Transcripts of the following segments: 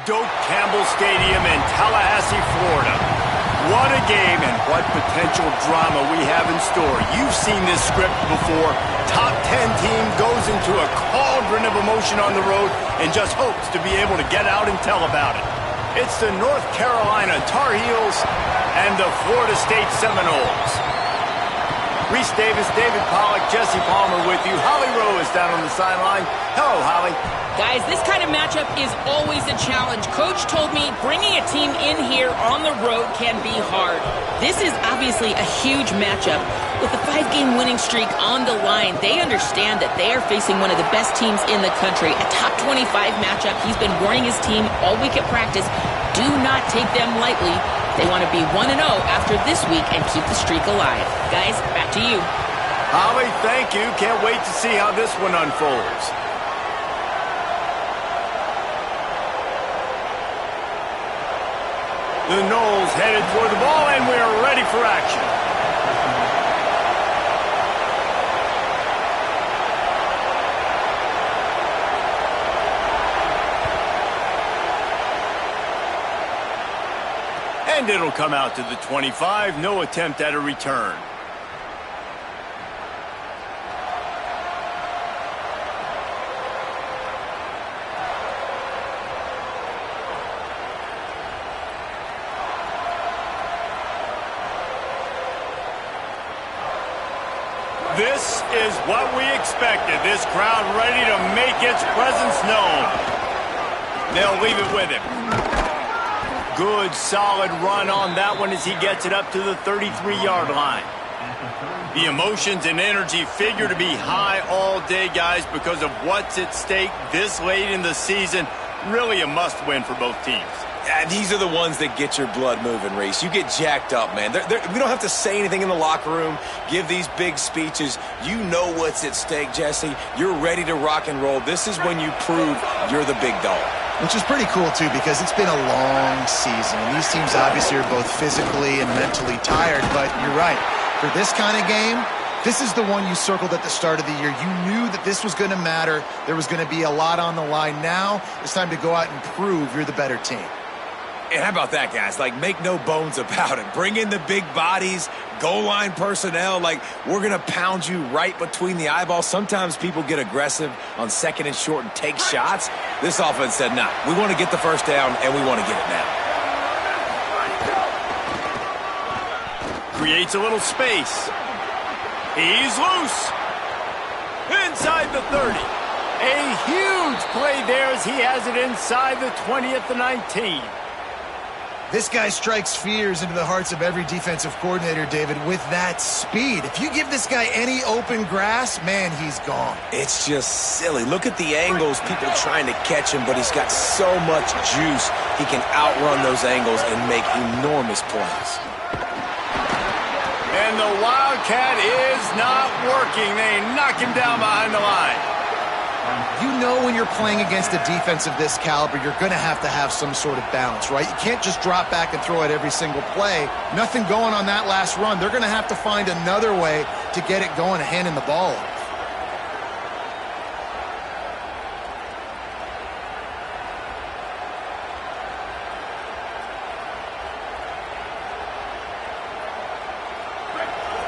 Doak Campbell Stadium in Tallahassee, Florida. What a game and what potential drama we have in store. You've seen this script before. Top 10 team goes into a cauldron of emotion on the road and just hopes to be able to get out and tell about it. It's the North Carolina Tar Heels and the Florida State Seminoles. Reese Davis, David Pollack, Jesse Palmer with you. Holly Rowe is down on the sideline. Hello, Holly. Guys, this kind of matchup is always a challenge. Coach told me bringing a team in here on the road can be hard. This is obviously a huge matchup. With a 5-game winning streak on the line, they understand that they are facing one of the best teams in the country. A top 25 matchup. He's been warning his team all week at practice. Do not take them lightly. They want to be 1-0 after this week and keep the streak alive. Guys, back to you. Holly, thank you. Can't wait to see how this one unfolds. The Noles headed toward the ball, and we're ready for action. And it'll come out to the 25. No attempt at a return. This is what we expected. This crowd ready to make its presence known. They'll leave it with him. Good, solid run on that one as he gets it up to the 33-yard line. The emotions and energy figure to be high all day, guys, because of what's at stake this late in the season. Really a must-win for both teams. Yeah, these are the ones that get your blood moving, Reese. You get jacked up, man. We don't have to say anything in the locker room, give these big speeches. You know what's at stake, Jesse. You're ready to rock and roll. This is when you prove you're the big dog. Which is pretty cool, too, because it's been a long season. And these teams obviously are both physically and mentally tired, but you're right. For this kind of game, this is the one you circled at the start of the year. You knew that this was going to matter. There was going to be a lot on the line. Now it's time to go out and prove you're the better team. And how about that, guys? Like, make no bones about it. Bring in the big bodies, goal line personnel. Like, we're going to pound you right between the eyeballs. Sometimes people get aggressive on second and short and take shots. This offense said, nah, we want to get the first down, and we want to get it now. Creates a little space. He's loose. Inside the 30. A huge play there as he has it inside the 20 at the 19. This guy strikes fears into the hearts of every defensive coordinator, David, with that speed. If you give this guy any open grass, man, he's gone. It's just silly. Look at the angles, people trying to catch him, but he's got so much juice. He can outrun those angles and make enormous plays. And the Wildcat is not working. They knock him down behind the line. You know when you're playing against a defense of this caliber, you're going to have some sort of balance, right? You can't just drop back and throw it every single play. Nothing going on that last run. They're going to have to find another way to get it going and handing the ball off.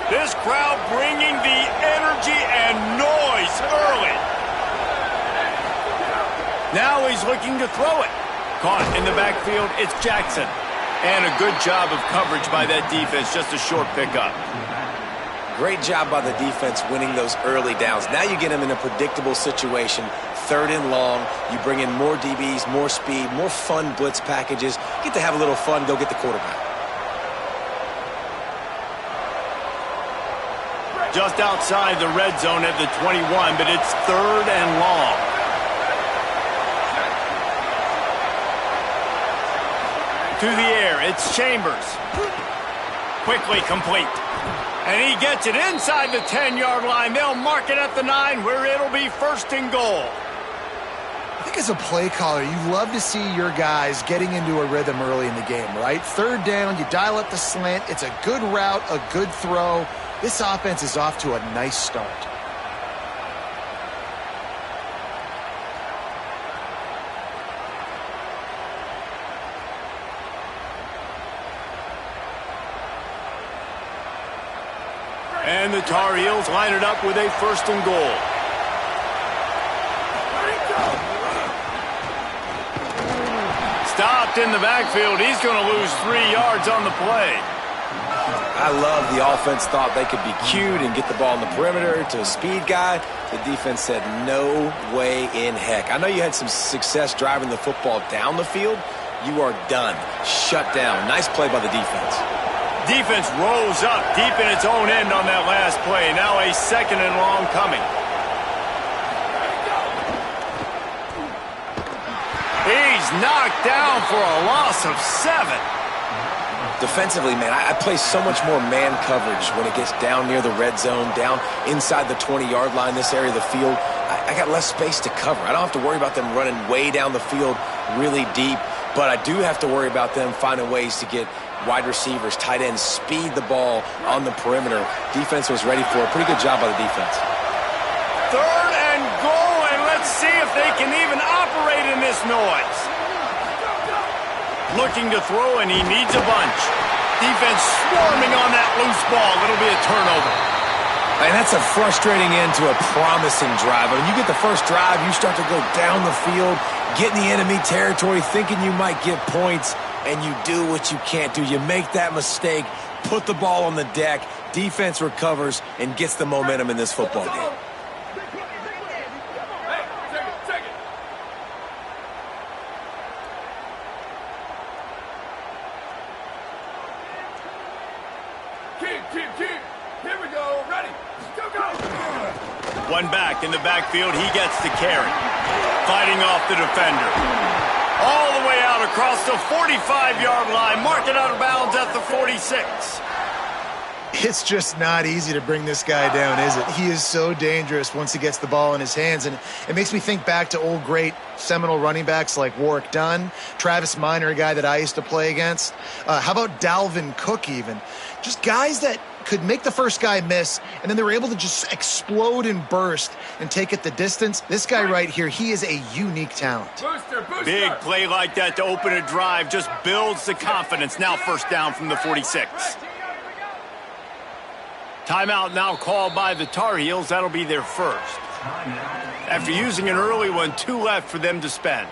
This crowd bringing the energy and noise early. Now he's looking to throw it. Caught in the backfield, it's Jackson. And a good job of coverage by that defense, just a short pickup. Great job by the defense winning those early downs. Now you get them in a predictable situation, 3rd and long. You bring in more DBs, more speed, more fun blitz packages. You get to have a little fun, go get the quarterback. Just outside the red zone at the 21, but it's 3rd and long. To the air, it's Chambers. Quickly complete. And he gets it inside the 10-yard line. They'll mark it at the 9 where it'll be 1st and goal. I think as a play caller, you love to see your guys getting into a rhythm early in the game, right? 3rd down, you dial up the slant. It's a good route, a good throw. This offense is off to a nice start. And the Tar Heels line it up with a 1st and goal. Stopped in the backfield. He's going to lose 3 yards on the play. I love the offense thought they could be cute and get the ball in the perimeter to a speed guy. The defense said no way in heck. I know you had some success driving the football down the field. You are done. Shut down. Nice play by the defense. Defense rolls up deep in its own end on that last play. Now a 2nd and long coming. He's knocked down for a loss of 7. Defensively, man, I play so much more man coverage when it gets down near the red zone, down inside the 20-yard line, this area of the field. I got less space to cover. I don't have to worry about them running way down the field really deep, but I do have to worry about them finding ways to get wide receivers, tight ends, speed the ball on the perimeter. Defense was ready for a pretty good job by the defense. 3rd and goal, and let's see if they can even operate in this noise. Looking to throw, and he needs a bunch. Defense swarming on that loose ball. It'll be a turnover. And that's a frustrating end to a promising drive. When you get the first drive, you start to go down the field, get in the enemy territory, thinking you might get points, and you do what you can't do. You make that mistake, put the ball on the deck, defense recovers, and gets the momentum in this football game. Here we go. Ready. Go, go. One back in the backfield. He gets the carry. Fighting off the defender. All the way out across the 45-yard line. Mark it out of bounds at the 46. It's just not easy to bring this guy down, is it? He is so dangerous once he gets the ball in his hands, and it makes me think back to old great seminal running backs like Warwick Dunn, Travis Minor, a guy that I used to play against. How about Dalvin Cook even? Just guys that could make the first guy miss, and then they were able to just explode and burst and take it the distance. This guy right here, he is a unique talent. Booster. Big play like that to open a drive just builds the confidence. Now 1st down from the 46. Timeout now called by the Tar Heels. That'll be their 1st. After using an early one, 2 left for them to spend.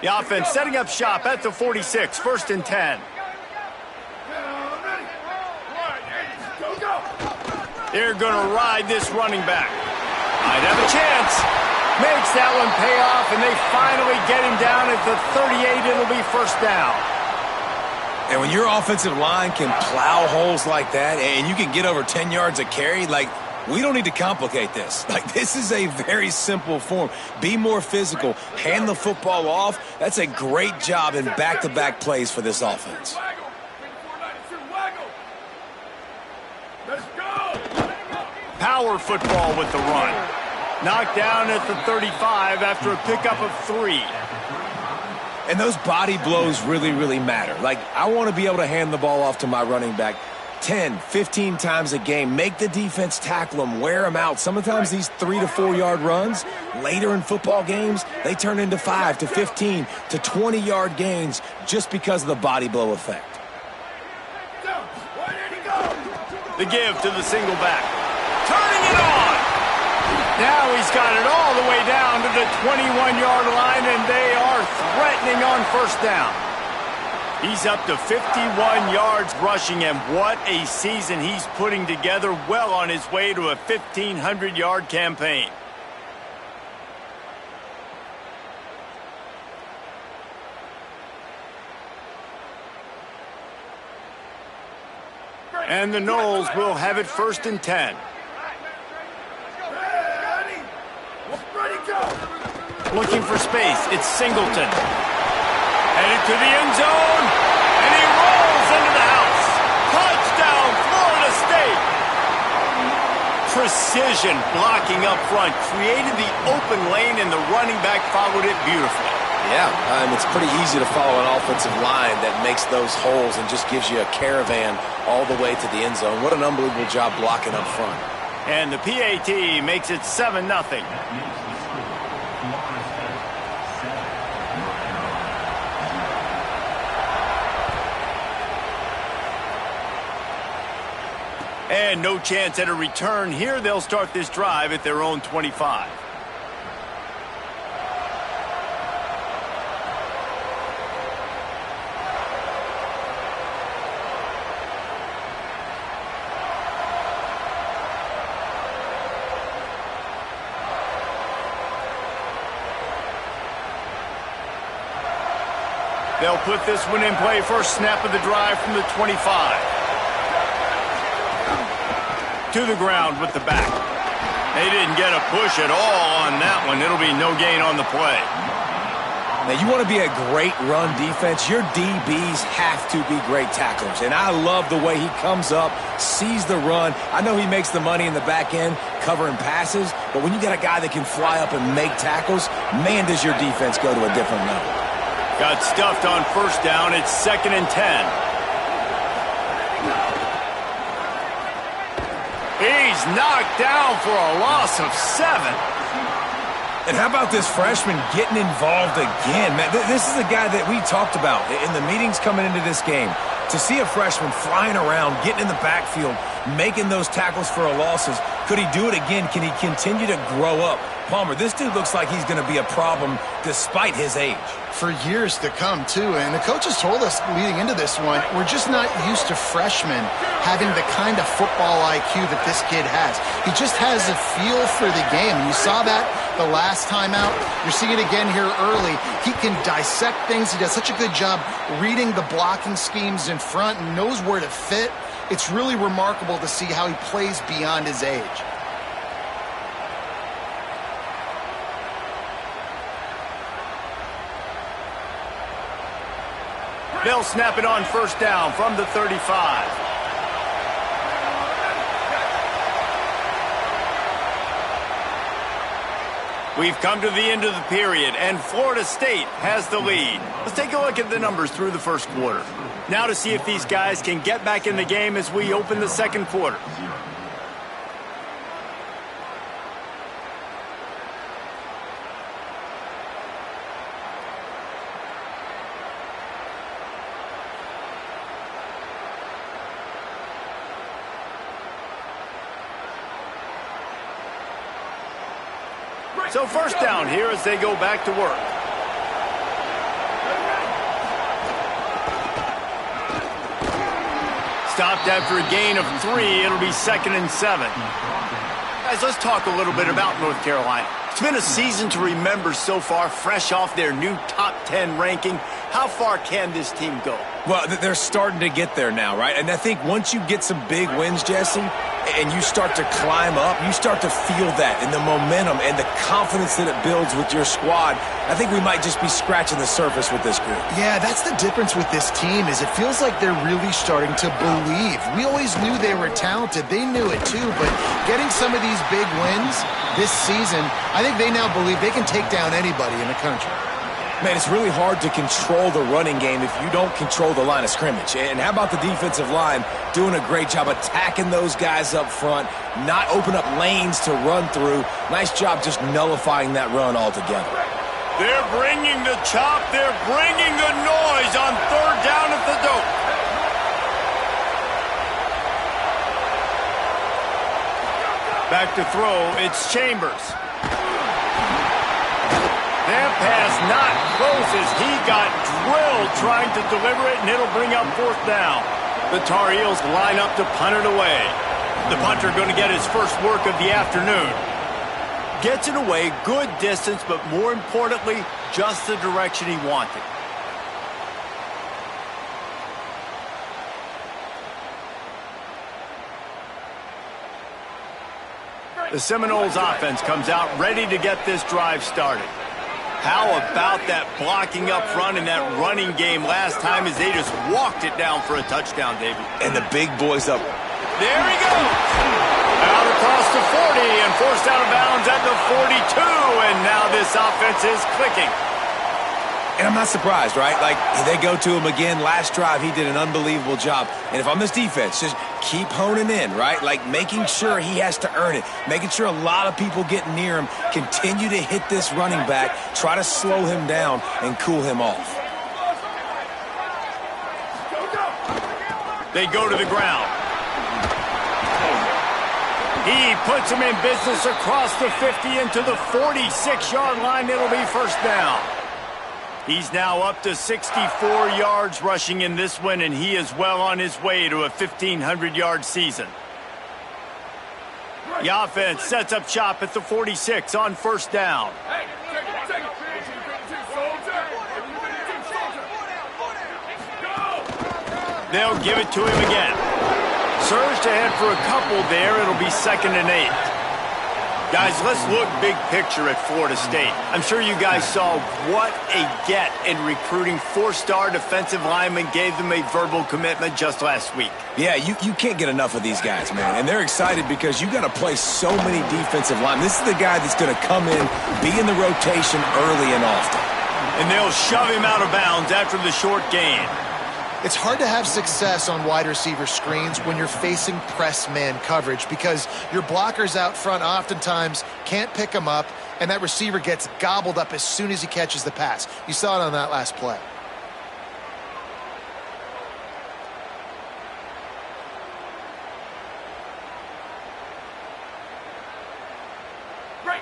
The offense setting up shop at the 46, 1st and 10. They're going to ride this running back. Might have a chance. Makes that one pay off, and they finally get him down at the 38. It'll be 1st down. And when your offensive line can plow holes like that and you can get over 10 yards a carry, like, we don't need to complicate this. Like, this is a very simple form. Be more physical. Hand the football off. That's a great job in back-to-back plays for this offense. Power football with the run. Knocked down at the 35 after a pickup of 3. And those body blows really, really matter. Like, I want to be able to hand the ball off to my running back 10, 15 times a game. Make the defense tackle them, wear them out. Sometimes these 3 to 4 yard runs, later in football games, they turn into 5 to 15 to 20 yard gains just because of the body blow effect. The give to the single back. Turning it on. Now he's got it all the way down to the 21-yard line, and they are threatening on 1st down. He's up to 51 yards rushing, and what a season he's putting together, well on his way to a 1,500-yard campaign. And the Noles will have it 1st and 10. Looking for space. It's Singleton. Headed to the end zone. And he rolls into the house. Touchdown, Florida State. Precision blocking up front. Created the open lane, and the running back followed it beautifully. Yeah, and it's pretty easy to follow an offensive line that makes those holes and just gives you a caravan all the way to the end zone. What an unbelievable job blocking up front. And the PAT makes it 7-0. And no chance at a return here. They'll start this drive at their own 25. They'll put this one in play. First snap of the drive from the 25. To the ground with the back. They didn't get a push at all on that one. It'll be no gain on the play. Now, you want to be a great run defense, your DBs have to be great tacklers. And I love the way he comes up, sees the run. I know he makes the money in the back end covering passes, but when you got a guy that can fly up and make tackles, man, does your defense go to a different level. Got stuffed on first down. It's 2nd and 10. He's knocked down for a loss of 7. And how about this freshman getting involved again? Man, this is a guy that we talked about in the meetings coming into this game. To see a freshman flying around, getting in the backfield, making those tackles for a losses, could he do it again? Can he continue to grow up? Palmer, this dude looks like he's going to be a problem despite his age. For years to come, too. And the coaches told us leading into this one, we're just not used to freshmen having the kind of football IQ that this kid has. He just has a feel for the game. You saw that the last time out. You're seeing it again here early. He can dissect things. He does such a good job reading the blocking schemes in front and knows where to fit. It's really remarkable to see how he plays beyond his age. They'll snap it on first down from the 35. We've come to the end of the period, and Florida State has the lead. Let's take a look at the numbers through the first quarter. Now to see if these guys can get back in the game as we open the second quarter. So first down here as they go back to work. Stopped after a gain of 3. It'll be 2nd and 7. Guys, let's talk a little bit about North Carolina. It's been a season to remember so far, fresh off their new top 10 ranking. How far can this team go? Well, they're starting to get there now, right? And I think once you get some big wins, Jesse, and you start to climb up, you start to feel that and the momentum and the confidence that it builds with your squad. I think we might just be scratching the surface with this group. Yeah, that's the difference with this team is it feels like they're really starting to believe. We always knew they were talented. They knew it too, but getting some of these big wins this season, I think they now believe they can take down anybody in the country. Man, it's really hard to control the running game if you don't control the line of scrimmage. And how about the defensive line doing a great job attacking those guys up front, not open up lanes to run through. Nice job just nullifying that run altogether. They're bringing the chop. They're bringing the noise on third down at the dope. Back to throw. It's Chambers. That pass not close as he got drilled trying to deliver it, and it'll bring up fourth down. The Tar Heels line up to punt it away. The punter going to get his first work of the afternoon. Gets it away, good distance, but more importantly, just the direction he wanted. The Seminoles offense comes out ready to get this drive started. How about that blocking up front and that running game last time as they just walked it down for a touchdown, David? And the big boys up. There he goes. Out across the 40 and forced out of bounds at the 42. And now this offense is clicking. And I'm not surprised, right? Like, they go to him again. Last drive, he did an unbelievable job. And if I'm this defense, just keep honing in, right? Like, making sure he has to earn it. Making sure a lot of people get near him. Continue to hit this running back. Try to slow him down and cool him off. They go to the ground. He puts him in business across the 50 into the 46-yard line. It'll be first down. He's now up to 64 yards rushing in this one, and he is well on his way to a 1,500-yard season. The offense sets up shop at the 46 on first down. They'll give it to him again. Surged ahead for a couple there. It'll be 2nd and 8. Guys, let's look big picture at Florida State. I'm sure you guys saw what a get in recruiting 4-star defensive linemen gave them a verbal commitment just last week. Yeah, you can't get enough of these guys, man. And they're excited because you got to play so many defensive linemen. This is the guy that's going to come in, be in the rotation early and often. And they'll shove him out of bounds after the short gain. It's hard to have success on wide receiver screens when you're facing press man coverage because your blockers out front oftentimes can't pick them up, and that receiver gets gobbled up as soon as he catches the pass. You saw it on that last play.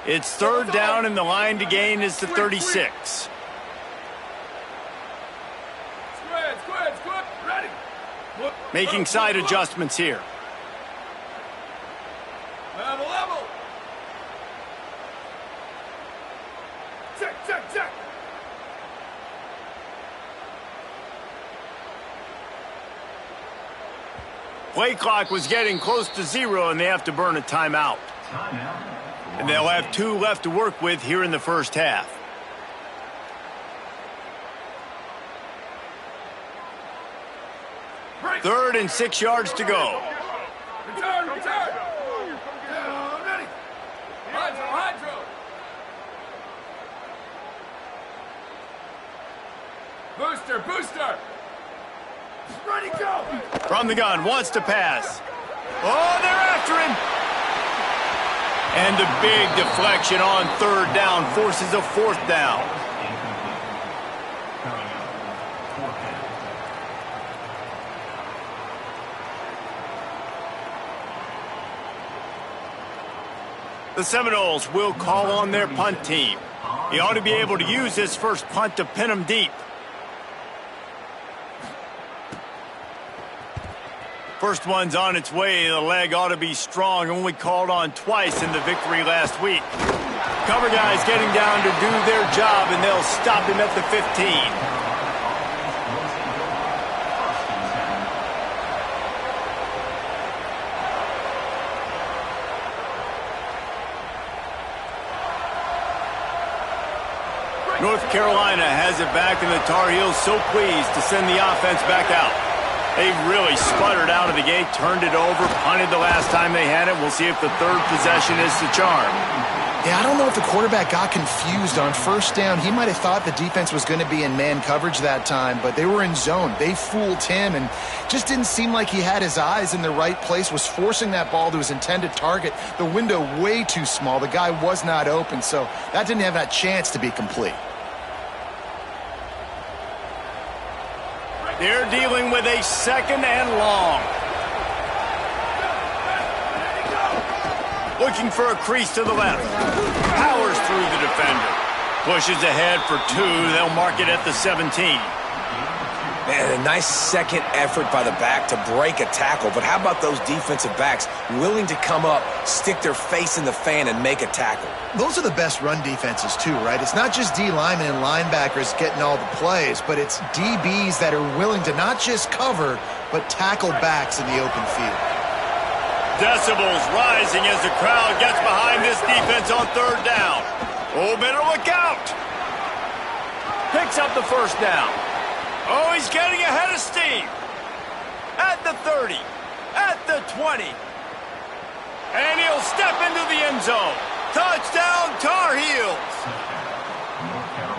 It's 3rd down, and the line to gain is the 36. Making side adjustments here. Level. Check. Play clock was getting close to 0, and they have to burn a timeout. And they'll have 2 left to work with here in the first half. Third and 6 yards to go. Return. Ready. Hydro. Booster. Ready, go. From the gun, wants to pass. Oh, they're after him. And the big deflection on 3rd down forces a 4th down. The Seminoles will call on their punt team. He ought to be able to use his first punt to pin him deep. First one's on its way. The leg ought to be strong. Only called on twice in the victory last week. Cover guys getting down to do their job, and they'll stop him at the 15. North Carolina has it back, and the Tar Heels so pleased to send the offense back out. They really sputtered out of the gate, turned it over, punted the last time they had it. We'll see if the 3rd possession is the charm. Yeah, I don't know if the quarterback got confused on first down. He might have thought the defense was going to be in man coverage that time, but they were in zone. They fooled him and just didn't seem like he had his eyes in the right place, was forcing that ball to his intended target. The window way too small. The guy was not open, so that didn't have that chance to be complete. They're dealing with a 2nd and long. Looking for a crease to the left. Powers through the defender. Pushes ahead for 2. They'll mark it at the 17. Man, a nice second effort by the back to break a tackle. But how about those defensive backs willing to come up, stick their face in the fan, and make a tackle? Those are the best run defenses, too, right? It's not just D linemen and linebackers getting all the plays, but it's DBs that are willing to not just cover, but tackle backs in the open field. Decibels rising as the crowd gets behind this defense on 3rd down. Oh, better look out. Picks up the first down. Oh, he's getting ahead of steam. At the 30. At the 20. And he'll step into the end zone. Touchdown, Tar Heels.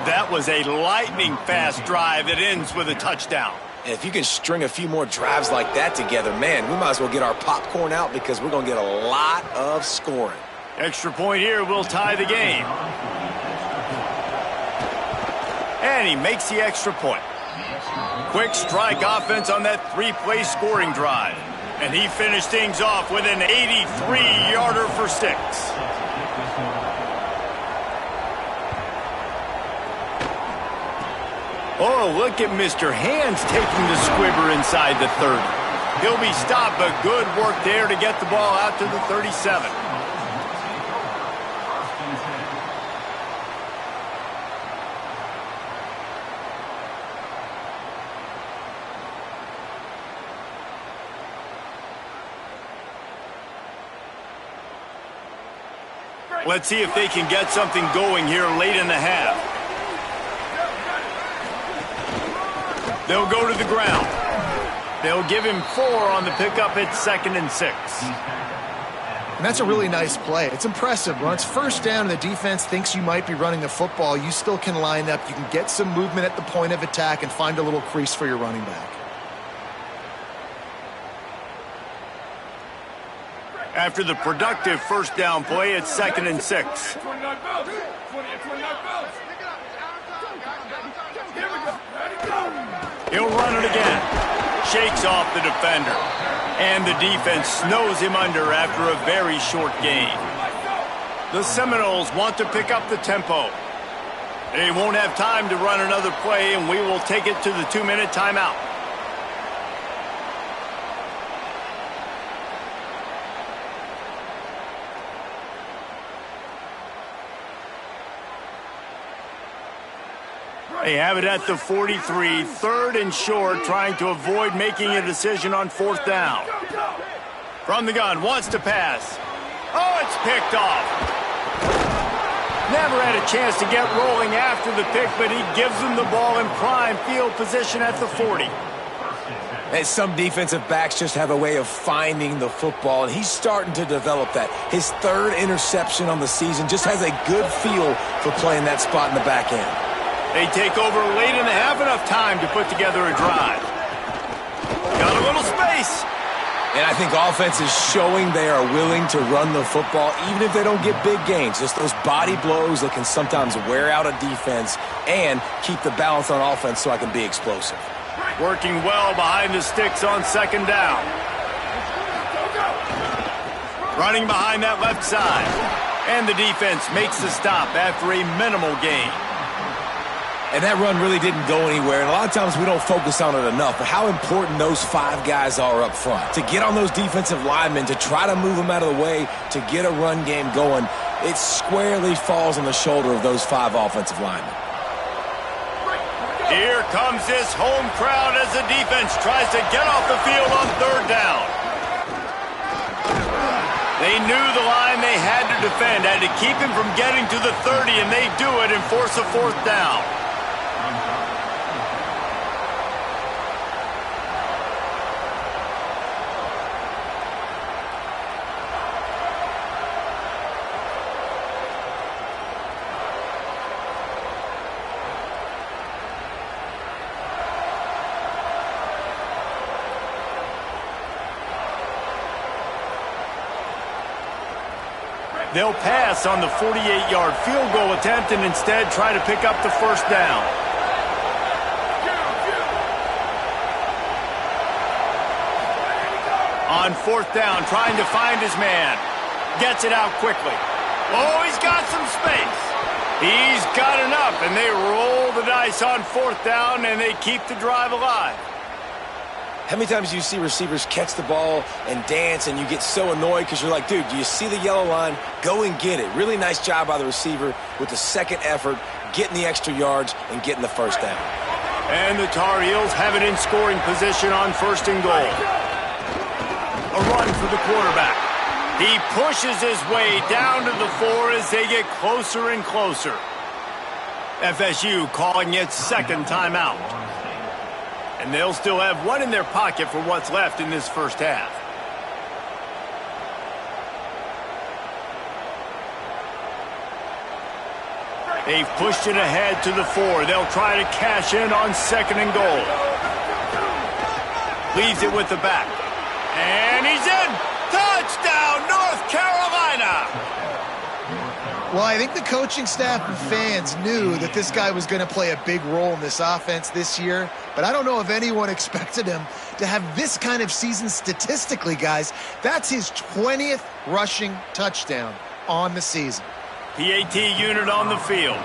That was a lightning-fast drive that ends with a touchdown. And if you can string a few more drives like that together, man, we might as well get our popcorn out because we're going to get a lot of scoring. Extra point here will tie the game. And he makes the extra point. Quick strike offense on that three-play scoring drive. And he finished things off with an 83-yarder for 6. Oh, look at Mr. Hands taking the squibber inside the 30. He'll be stopped, but good work there to get the ball out to the 37. Let's see if they can get something going here late in the half. They'll go to the ground. They'll give him 4 on the pickup at 2nd and 6. And that's a really nice play. It's impressive. When it's first down and the defense thinks you might be running the football, you still can line up. You can get some movement at the point of attack and find a little crease for your running back. After the productive first down play, it's 2nd and 6. 29 belts. 29 belts. Here we go. Ready, go. He'll run it again. Shakes off the defender. And the defense snows him under after a very short gain. The Seminoles want to pick up the tempo. They won't have time to run another play, and we will take it to the 2-minute timeout. They have it at the 43, 3rd and short, trying to avoid making a decision on 4th down. From the gun, wants to pass. Oh, it's picked off. Never had a chance to get rolling after the pick, but he gives them the ball in prime field position at the 40. And some defensive backs just have a way of finding the football, and he's starting to develop that. His 3rd interception on the season just has a good feel for playing that spot in the back end. They take over late and have enough time to put together a drive. Got a little space. And I think offense is showing they are willing to run the football, even if they don't get big gains. Just those body blows that can sometimes wear out a defense and keep the balance on offense so I can be explosive. Working well behind the sticks on 2nd down. Running behind that left side. And the defense makes the stop after a minimal gain. And that run really didn't go anywhere, and a lot of times we don't focus on it enough, but how important those 5 guys are up front. To get on those defensive linemen, to try to move them out of the way, to get a run game going, it squarely falls on the shoulder of those 5 offensive linemen. Here comes this home crowd as the defense tries to get off the field on 3rd down. They knew the line they had to defend, had to keep him from getting to the 30, and they do it and force a 4th down. They'll pass on the 48-yard field goal attempt and instead try to pick up the 1st down. On 4th down, trying to find his man. Gets it out quickly. Oh, he's got some space. He's got enough, and they roll the dice on 4th down, and they keep the drive alive. How many times do you see receivers catch the ball and dance and you get so annoyed because you're like, dude, do you see the yellow line? Go and get it. Really nice job by the receiver with the 2nd effort, getting the extra yards and getting the 1st down. And the Tar Heels have it in scoring position on 1st and goal. A run for the quarterback. He pushes his way down to the 4 as they get closer and closer. FSU calling its 2nd timeout. And they'll still have 1 in their pocket for what's left in this 1st half. They've pushed it ahead to the 4. They'll try to cash in on 2nd and goal. Leaves it with the back. And he's in! Touchdown, North Carolina! Well, I think the coaching staff and fans knew that this guy was going to play a big role in this offense this year, but I don't know if anyone expected him to have this kind of season statistically, guys. That's his 20th rushing touchdown on the season. PAT unit on the field.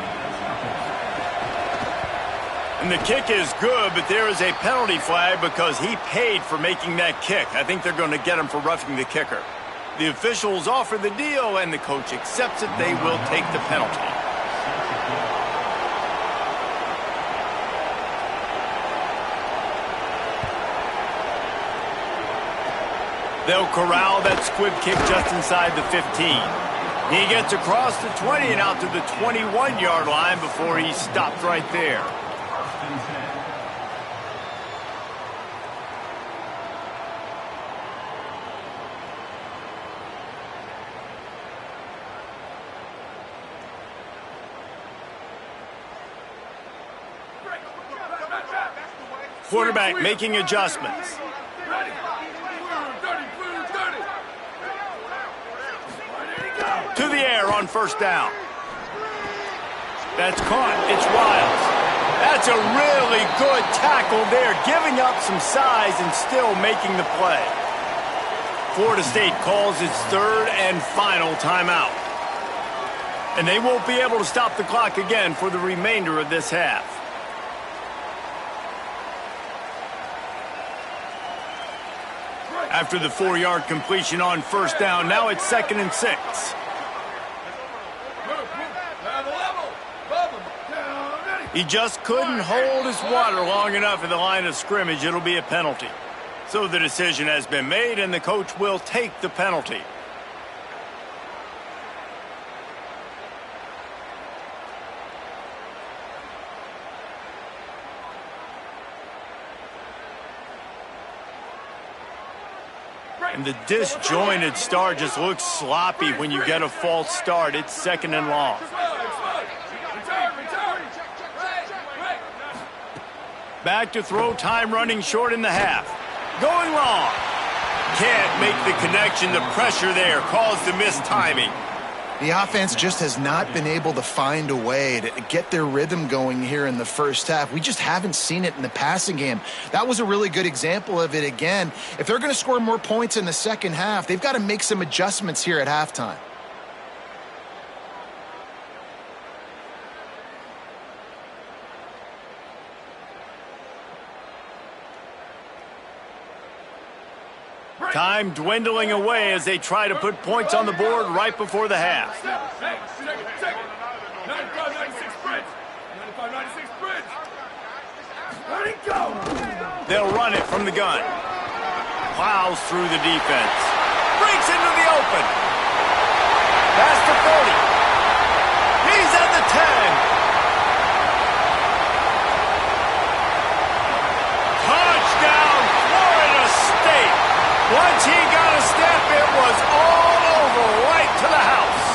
And the kick is good, but there is a penalty flag because he paid for making that kick. I think they're going to get him for roughing the kicker. The officials offer the deal, and the coach accepts it. They will take the penalty. They'll corral that squib kick just inside the 15. He gets across the 20 and out to the 21-yard line before he stopped right there. Quarterback making adjustments. To the air on 1st down. That's caught. It's Wiles. That's a really good tackle there, giving up some size and still making the play. Florida State calls its 3rd and final timeout. And they won't be able to stop the clock again for the remainder of this half. After the 4-yard completion on 1st down, now it's 2nd and 6. He just couldn't hold his water long enough at the line of scrimmage. It'll be a penalty. So the decision has been made, and the coach will take the penalty. And the disjointed start just looks sloppy when you get a false start. It's 2nd and long. Back to throw, time running short in the half. Going long. Can't make the connection. The pressure there caused the mistiming. The offense just has not been able to find a way to get their rhythm going here in the first half. We just haven't seen it in the passing game. That was a really good example of it again. If they're going to score more points in the second half, they've got to make some adjustments here at halftime. Time dwindling away as they try to put points on the board right before the half. 95-96 bridge. 95-96 bridge. Let it go. They'll run it from the gun. Plows through the defense. Breaks into the open. Past the 40. He's at the 10. Touchdown, Florida State. Once he got a step, it was all over right to the house.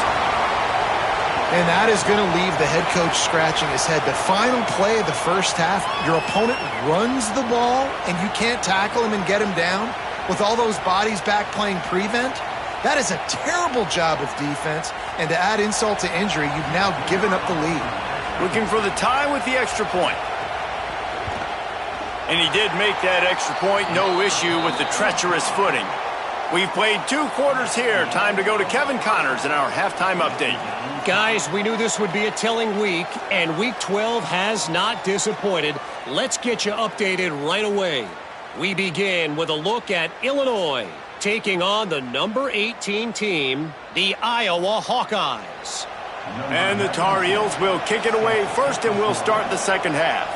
And that is going to leave the head coach scratching his head. The final play of the first half, your opponent runs the ball, and you can't tackle him and get him down with all those bodies back playing prevent. That is a terrible job of defense, and to add insult to injury, you've now given up the lead. Looking for the tie with the extra point. And he did make that extra point, no issue with the treacherous footing. We've played 2 quarters here. Time to go to Kevin Connors in our halftime update. Guys, we knew this would be a telling week, and Week 12 has not disappointed. Let's get you updated right away. We begin with a look at Illinois, taking on the number 18 team, the Iowa Hawkeyes. And the Tar Heels will kick it away first, and we'll start the second half.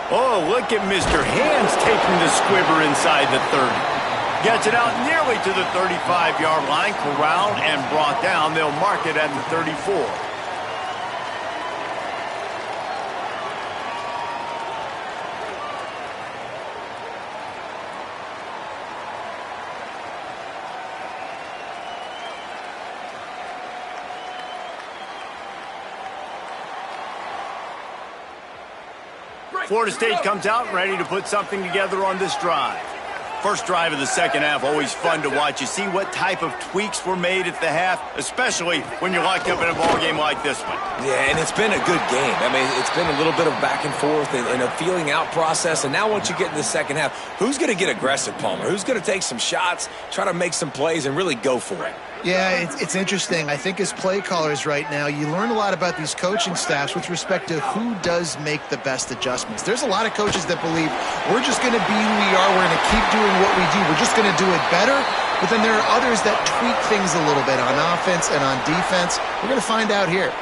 Oh, look at Mr. Hands taking the squibber inside the 30. Gets it out nearly to the 35-yard line, corralled and brought down. They'll mark it at the 34. Florida State comes out ready to put something together on this drive. First drive of the second half, always fun to watch. You see what type of tweaks were made at the half, especially when you're locked up in a ball game like this one. Yeah, and it's been a good game. I mean, it's been a little bit of back and forth and a feeling out process. And now once you get in the second half, who's going to get aggressive, Palmer? Who's going to take some shots, try to make some plays, and really go for it? Yeah, it's interesting. I think as play callers right now, you learn a lot about these coaching staffs with respect to who does make the best adjustments. There's a lot of coaches that believe we're just going to be who we are. We're going to keep doing what we do. We're just going to do it better. But then there are others that tweak things a little bit on offense and on defense. We're going to find out here.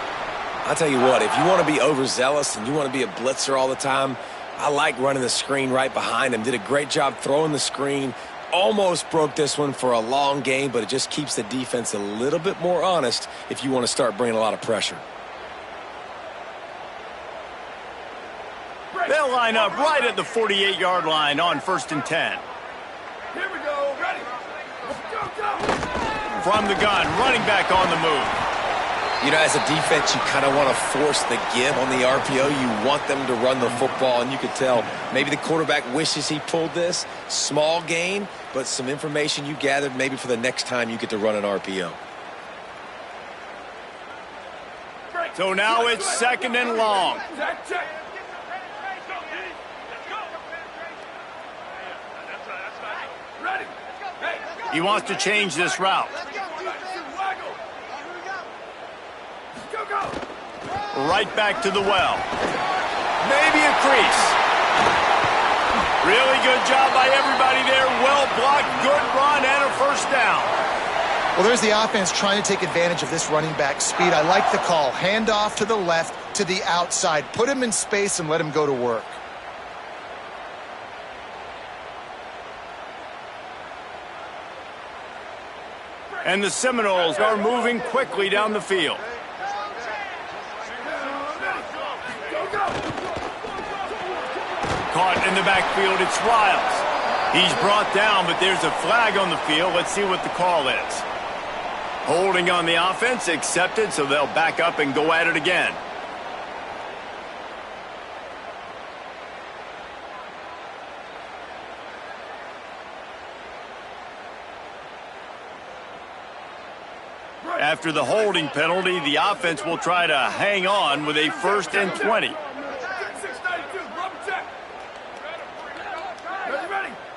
I'll tell you what, if you want to be overzealous and you want to be a blitzer all the time, I like running the screen right behind him. Did a great job throwing the screen. Almost broke this one for a long game, but it just keeps the defense a little bit more honest if you want to start bringing a lot of pressure. They'll line up right at the 48-yard line on 1st and 10. Here we go. Ready. Go, go. From the gun, running back on the move. You know, as a defense, you kind of want to force the give on the RPO. You want them to run the football, and you could tell maybe the quarterback wishes he pulled this. Small gain, but some information you gathered maybe for the next time you get to run an RPO. So now it's 2nd and long. Check, check. Ready. Hey. He wants to change this route. Go, go. Right back to the well. Maybe a crease. Really good job by everybody there. Well blocked, good run, and a first down. Well, there's the offense trying to take advantage of this running back speed. I like the call. Hand off to the left, to the outside. Put him in space and let him go to work. And the Seminoles are moving quickly down the field. Caught in the backfield, it's Riles. He's brought down, but there's a flag on the field. Let's see what the call is. Holding on the offense, accepted, so they'll back up and go at it again. After the holding penalty, the offense will try to hang on with a 1st and 20.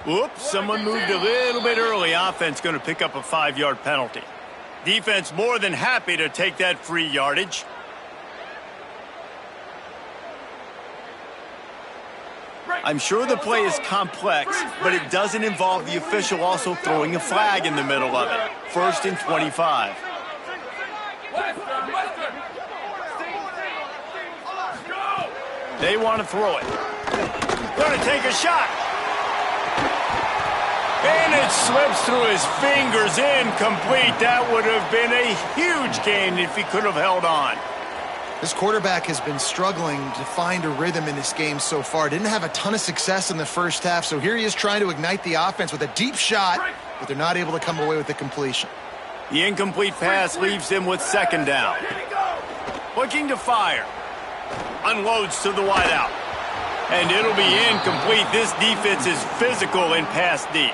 Oops, someone moved a little bit early. Offense going to pick up a 5-yard penalty. Defense more than happy to take that free yardage. I'm sure the play is complex, but it doesn't involve the official also throwing a flag in the middle of it. 1st and 25. They want to throw it. Going to take a shot. And it slips through his fingers, incomplete. That would have been a huge gain if he could have held on. This quarterback has been struggling to find a rhythm in this game so far. Didn't have a ton of success in the first half, so here he is trying to ignite the offense with a deep shot, but they're not able to come away with the completion. The incomplete pass leaves him with 2nd down. Looking to fire. Unloads to the wideout. And it'll be incomplete. This defense is physical and pass deep.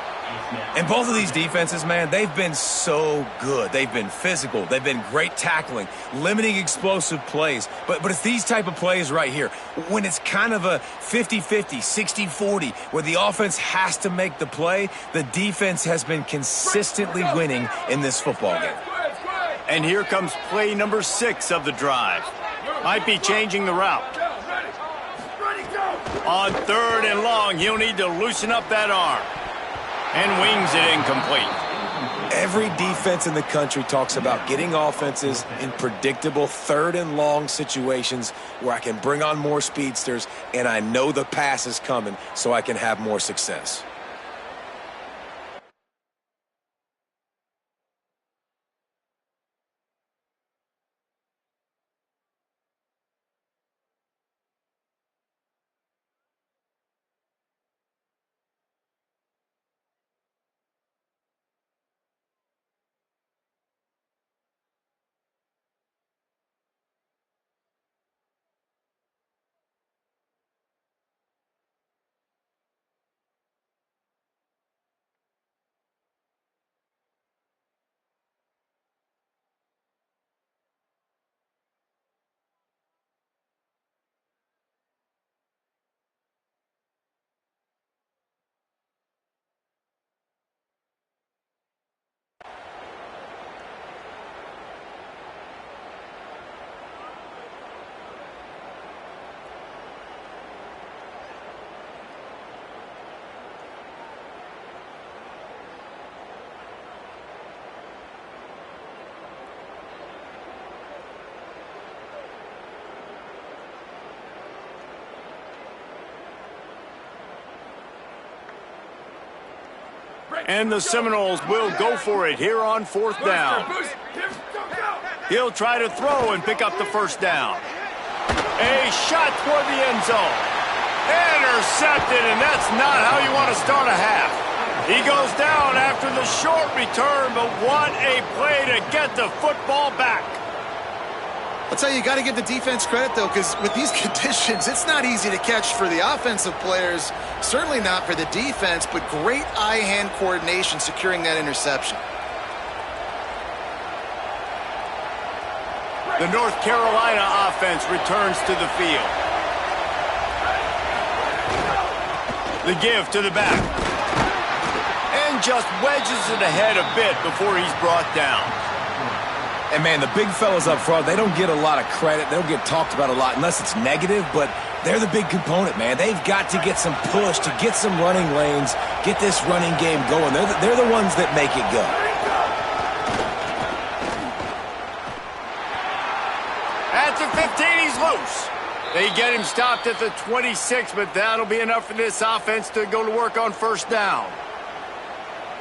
And both of these defenses, man, they've been so good. They've been physical. They've been great tackling, limiting explosive plays. But it's these type of plays right here. When it's kind of a 50-50, 60-40, where the offense has to make the play, the defense has been consistently winning in this football game. And here comes play number 6 of the drive. Might be changing the route. On 3rd and long, he'll need to loosen up that arm. And wings it incomplete. Every defense in the country talks about getting offenses in predictable 3rd and long situations where I can bring on more speedsters and I know the pass is coming so I can have more success. And the Seminoles will go for it here on 4th down. He'll try to throw and pick up the first down. A shot toward the end zone. Intercepted, and that's not how you want to start a half. He goes down after the short return, but what a play to get the football back. I'll tell you, you got to give the defense credit, though, because with these conditions, it's not easy to catch for the offensive players, certainly not for the defense, but great eye-hand coordination securing that interception. The North Carolina offense returns to the field. The give to the back. And just wedges it ahead a bit before he's brought down. And, man, the big fellas up front, they don't get a lot of credit. They don't get talked about a lot unless it's negative, but they're the big component, man. They've got to get some push to get some running lanes, get this running game going. They're the ones that make it go. At the 15, he's loose. They get him stopped at the 26, but that'll be enough for this offense to go to work on first down.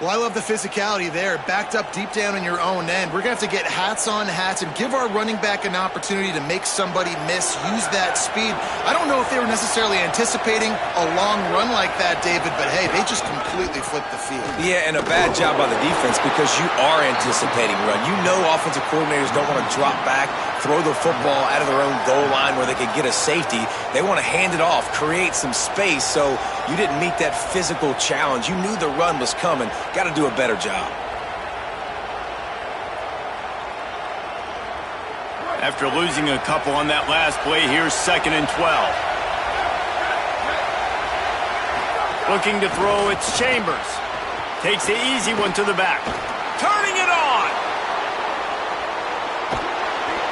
Well, I love the physicality there, backed up deep down in your own end. We're going to have to get hats on hats and give our running back an opportunity to make somebody miss, use that speed. I don't know if they were necessarily anticipating a long run like that, David, but hey, they just completely flipped the field. Yeah, and a bad job by the defense because you are anticipating run. You know offensive coordinators don't want to drop back, throw the football out of their own goal line where they could get a safety. They want to hand it off, create some space, so you didn't meet that physical challenge. You knew the run was coming. Got to do a better job. After losing a couple on that last play, here's 2nd and 12. Looking to throw, it's Chambers. Takes the easy one to the back. Turning it on.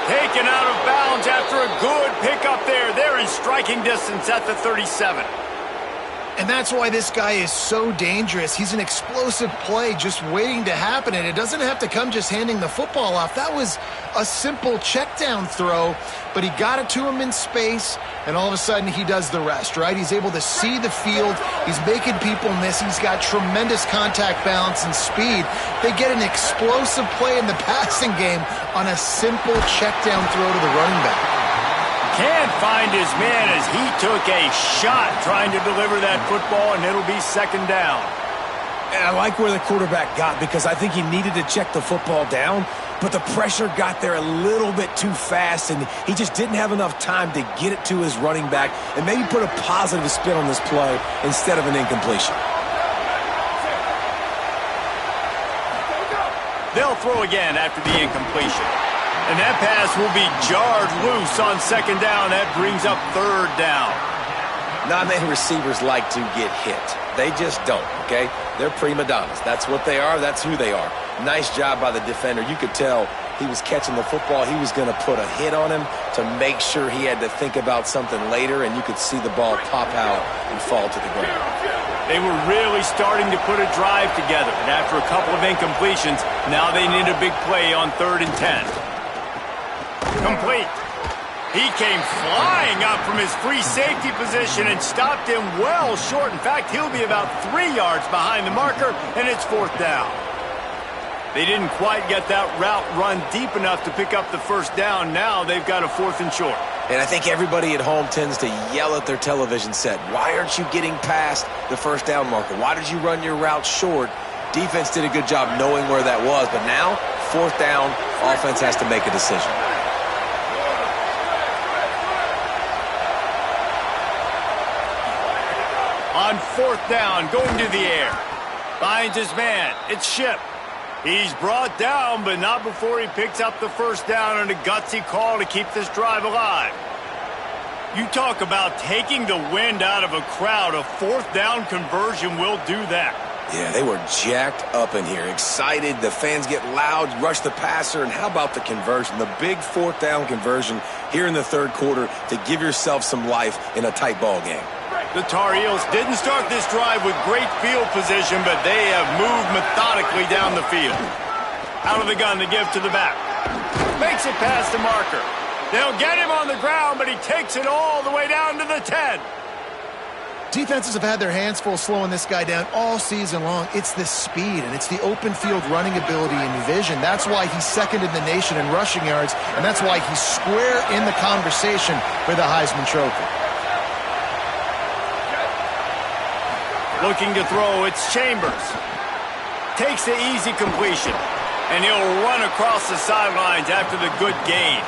Taken out of bounds after a good pickup there. They're in striking distance at the 37. And that's why this guy is so dangerous. He's an explosive play just waiting to happen, and it doesn't have to come just handing the football off. That was a simple check-down throw, but he got it to him in space, and all of a sudden he does the rest, right? He's able to see the field. He's making people miss. He's got tremendous contact balance and speed. They get an explosive play in the passing game on a simple check-down throw to the running back. Can't find his man as he took a shot trying to deliver that football, and it'll be 2nd down. And I like where the quarterback got because I think he needed to check the football down, but the pressure got there a little bit too fast, and he just didn't have enough time to get it to his running back and maybe put a positive spin on this play instead of an incompletion. They'll throw again after the incompletion. And that pass will be jarred loose on 2nd down. That brings up 3rd down. Not many receivers like to get hit. They just don't, okay? They're prima donnas. That's what they are. That's who they are. Nice job by the defender. You could tell he was catching the football. He was going to put a hit on him to make sure he had to think about something later, and you could see the ball pop out and fall to the ground. They were really starting to put a drive together, and after a couple of incompletions, now they need a big play on 3rd and 10. Complete. He came flying up from his free safety position and stopped him well short. In fact, he'll be about 3 yards behind the marker, and it's 4th down. They didn't quite get that route run deep enough to pick up the first down. Now they've got a 4th and short. And I think everybody at home tends to yell at their television set, why aren't you getting past the first down marker? Why did you run your route short? Defense did a good job knowing where that was, but now, 4th down, offense has to make a decision. On 4th down, going to the air. Finds his man. It's Ship. He's brought down, but not before he picks up the first down on a gutsy call to keep this drive alive. You talk about taking the wind out of a crowd. A 4th down conversion will do that. Yeah, they were jacked up in here, excited. The fans get loud, rush the passer, and how about the conversion? The big 4th down conversion here in the 3rd quarter to give yourself some life in a tight ball game. The Tar Heels didn't start this drive with great field position, but they have moved methodically down the field. Out of the gun, the give to the back. Makes it past the marker. They'll get him on the ground, but he takes it all the way down to the 10. Defenses have had their hands full slowing this guy down all season long. It's the speed, and it's the open field running ability and vision. That's why he's second in the nation in rushing yards, and that's why he's square in the conversation for the Heisman Trophy. Looking to throw, it's Chambers. Takes the easy completion, and he'll run across the sidelines after the good gain.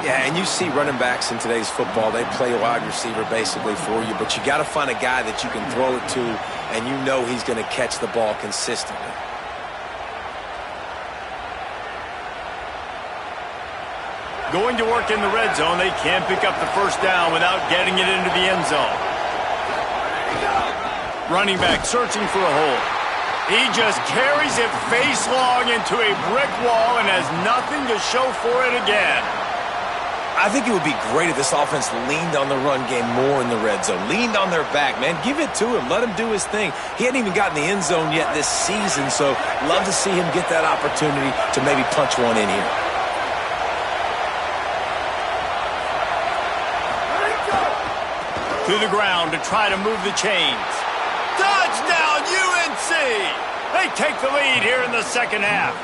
Yeah, and you see running backs in today's football, they play wide receiver basically for you, but you got to find a guy that you can throw it to, and you know he's going to catch the ball consistently. Going to work in the red zone, they can't pick up the first down without getting it into the end zone. Running back searching for a hole. He just carries it face long into a brick wall and has nothing to show for it again. I think it would be great if this offense leaned on the run game more in the red zone. Leaned on their back, man. Give it to him. Let him do his thing. He hadn't even gotten the end zone yet this season, so love to see him get that opportunity to maybe punch one in here. To the ground to try to move the chains. Touchdown, UNC! They take the lead here in the second half.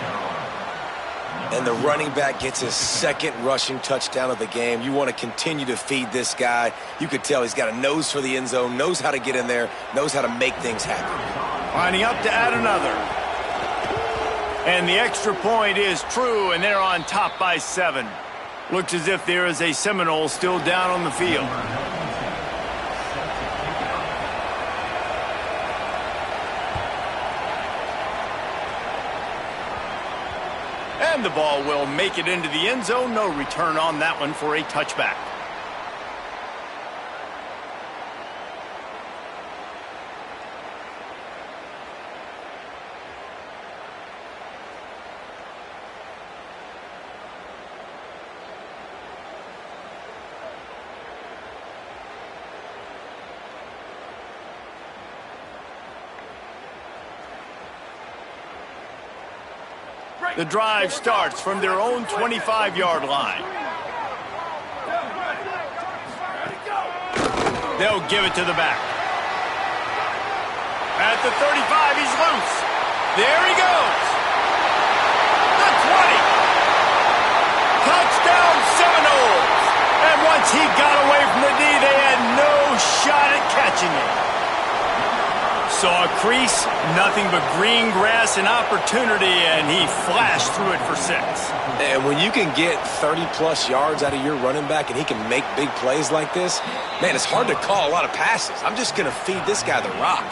And the running back gets his second rushing touchdown of the game. You want to continue to feed this guy. You could tell he's got a nose for the end zone, knows how to get in there, knows how to make things happen. Lining up to add another. And the extra point is true, and they're on top by 7. Looks as if there is a Seminole still down on the field. And the ball will make it into the end zone. No return on that one for a touchback. The drive starts from their own 25-yard line. They'll give it to the back. At the 35, he's loose. There he goes. The 20. Touchdown, Seminoles. And once he got away from the D, they had no shot at catching it. Saw a crease, nothing but green grass and opportunity, and he flashed through it for 6. And when you can get 30-plus yards out of your running back and he can make big plays like this, man, it's hard to call a lot of passes. I'm just going to feed this guy the rock.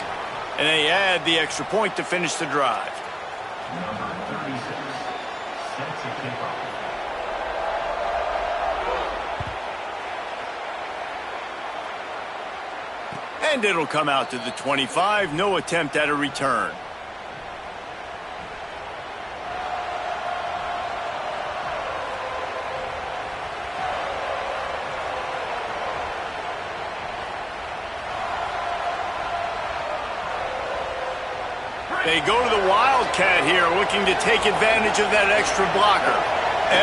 And they add the extra point to finish the drive. Number 36 sets a kickoff. And it'll come out to the 25. No attempt at a return. They go to the Wildcat here, looking to take advantage of that extra blocker.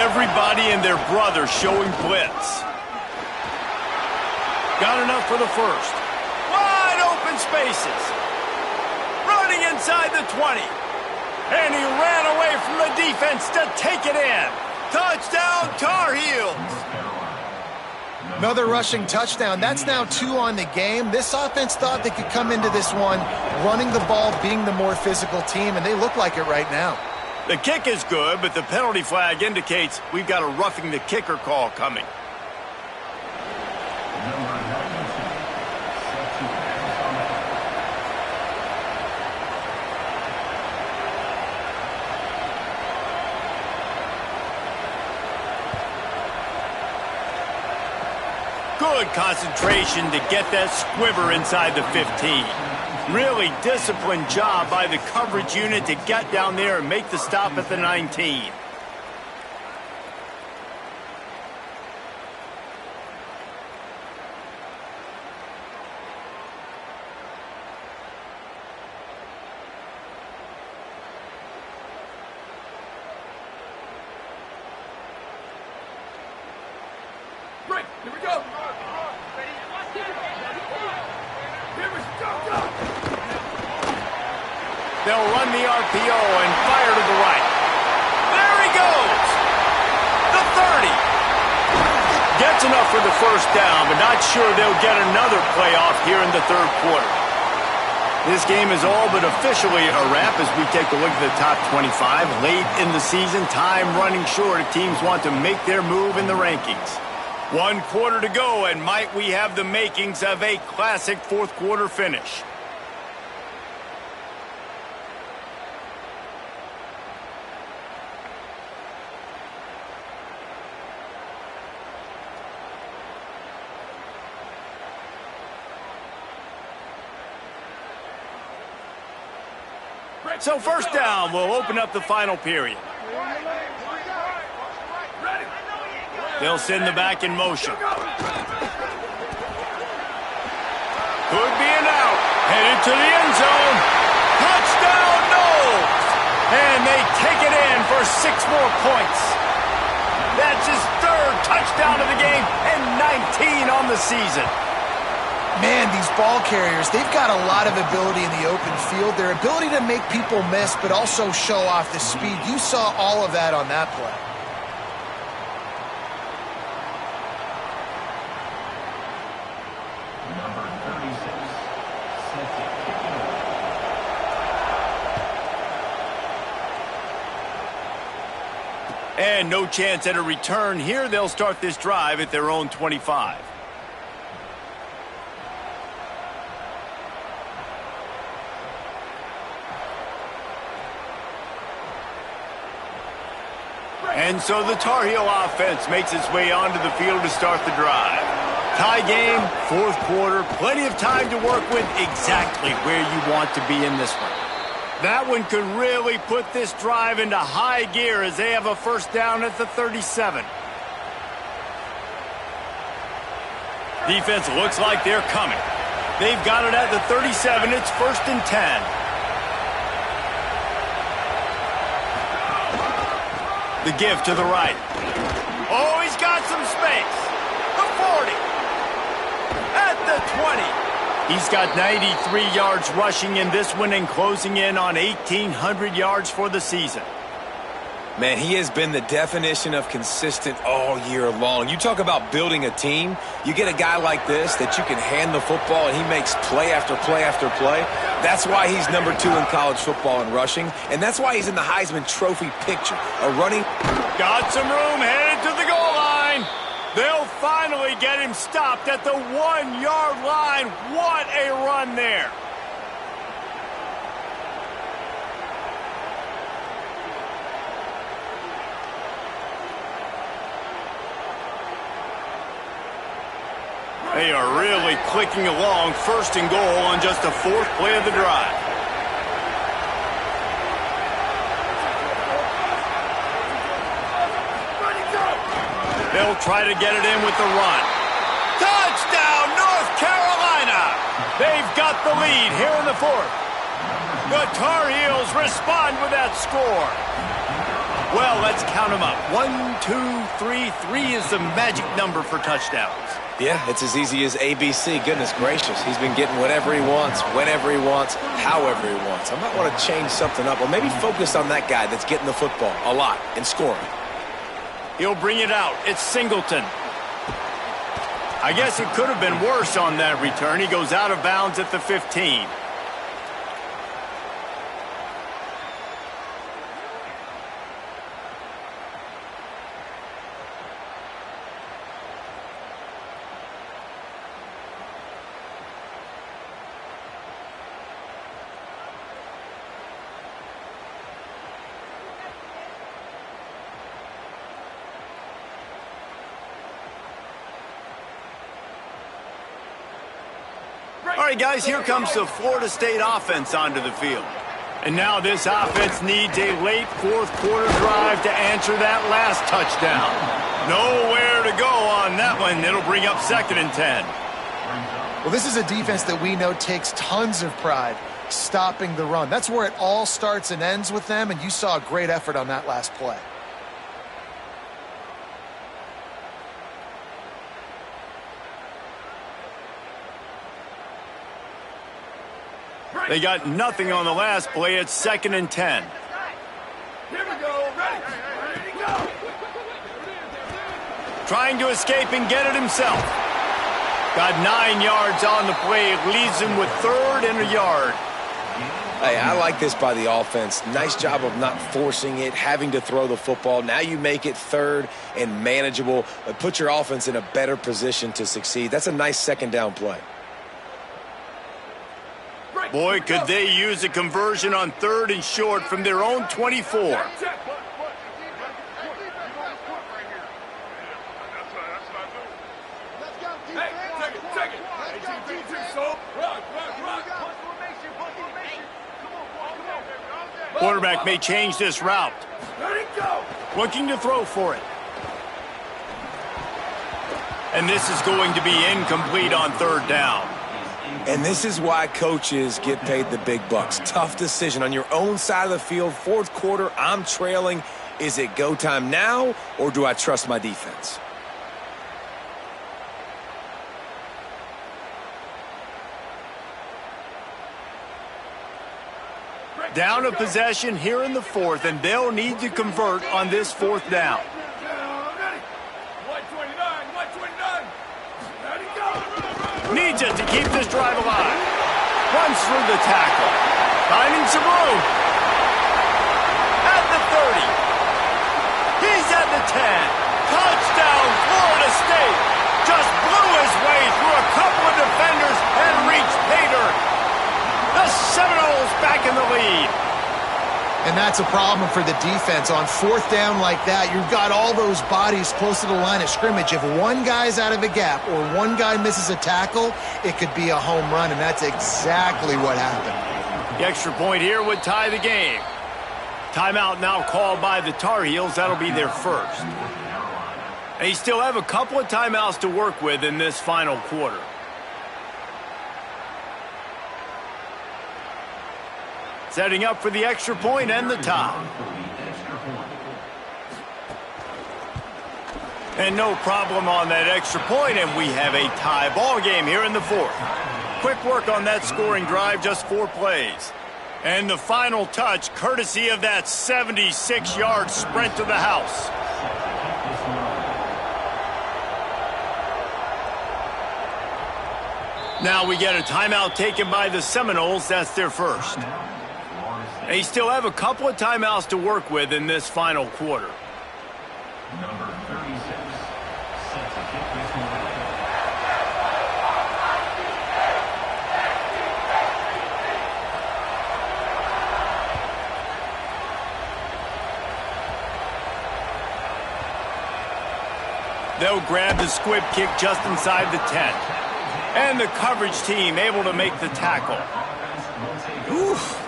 Everybody and their brother showing blitz. Got enough for the first. Wide open spaces. Running inside the 20. And he ran away from the defense to take it in. Touchdown, Tar Heels. Another rushing touchdown. That's now 2 on the game. This offense thought they could come into this one running the ball, being the more physical team, and they look like it right now. The kick is good, but the penalty flag indicates we've got a roughing the kicker call coming. Good concentration to get that squiver inside the 15. Really disciplined job by the coverage unit to get down there and make the stop at the 19. Break. Here we go. Here we They'll run the RPO and fire to the right. There he goes. The 30. Gets enough for the first down, but not sure they'll get another play off here in the third quarter. This game is all but officially a wrap as we take a look at the top 25. Late in the season, time running short. Teams want to make their move in the rankings. 1 quarter to go, and might we have the makings of a classic fourth quarter finish. So first down, we'll open up the final period. They'll send the back in motion. Could be an out. Headed to the end zone. Touchdown, Knowles! And they take it in for 6 more points. That's his 3rd touchdown of the game and 19 on the season. Man, these ball carriers, they've got a lot of ability in the open field. Their ability to make people miss, but also show off the speed. You saw all of that on that play. Number 36, set to kick it away. And no chance at a return here. They'll start this drive at their own 25. And so the Tar Heel offense makes its way onto the field to start the drive. Tie game, 4th quarter, plenty of time to work with, exactly where you want to be in this one. That one could really put this drive into high gear as they have a first down at the 37. Defense looks like they're coming. They've got it at the 37. It's 1st and 10. The give to the right. Oh, he's got some space. The 40. At the 20. He's got 93 yards rushing in this one and closing in on 1,800 yards for the season. Man, he has been the definition of consistent all year long. You talk about building a team. You get a guy like this that you can hand the football and he makes play after play after play. That's why he's number 2 in college football in rushing, and that's why he's in the Heisman Trophy picture. A running... Got some room, headed to the goal line. They'll finally get him stopped at the 1-yard line. What a run there. They are really clicking along, 1st and goal on just the 4th play of the drive. They'll try to get it in with the run. Touchdown, North Carolina! They've got the lead here in the 4th. The Tar Heels respond with that score. Well, let's count them up. 1, 2, 3. 3 is the magic number for touchdowns. Yeah, it's as easy as ABC. Goodness gracious. He's been getting whatever he wants, whenever he wants, however he wants. I might want to change something up or maybe focus on that guy that's getting the football a lot and scoring. He'll bring it out. It's Singleton. I guess it could have been worse on that return. He goes out of bounds at the 15. All right, guys, here comes the Florida State offense onto the field. And now this offense needs a late 4th quarter drive to answer that last touchdown. Nowhere to go on that one. It'll bring up 2nd and 10. Well, this is a defense that we know takes tons of pride stopping the run. That's where it all starts and ends with them, and you saw a great effort on that last play. They got nothing on the last play. It's 2nd and 10. Here we go. Ready. Ready to go. Trying to escape and get it himself. Got 9 yards on the play. It leaves him with 3rd and a yard. Hey, I like this by the offense. Nice job of not forcing it, having to throw the football. Now you make it 3rd and manageable. Put your offense in a better position to succeed. That's a nice 2nd down play. Boy, could they use a conversion on 3rd and short from their own 24. Quarterback may change this route. Looking to throw for it. And this is going to be incomplete on 3rd down. And this is why coaches get paid the big bucks. Tough decision on your own side of the field. 4th quarter, I'm trailing. Is it go time now, or do I trust my defense? Down a possession here in the 4th, and they'll need to convert on this 4th down. Needs it to keep this drive alive. Runs through the tackle. Finding some room. At the 30. He's at the 10. Touchdown, Florida State. Just blew his way through a couple of defenders and reached pay dirt. The Seminoles back in the lead. And that's a problem for the defense. On 4th down like that, you've got all those bodies close to the line of scrimmage. If one guy's out of a gap or one guy misses a tackle, it could be a home run, and that's exactly what happened. The extra point here would tie the game. Timeout now called by the Tar Heels. That'll be their 1st. They still have a couple of timeouts to work with in this final quarter. Setting up for the extra point and the tie. And no problem on that extra point, and we have a tie ball game here in the 4th. Quick work on that scoring drive, just 4 plays. And the final touch, courtesy of that 76-yard sprint to the house. Now we get a timeout taken by the Seminoles. That's their 1st. They still have a couple of timeouts to work with in this final quarter. Number 36, set to kick this one away. They'll grab the squib kick just inside the 10. And the coverage team able to make the tackle.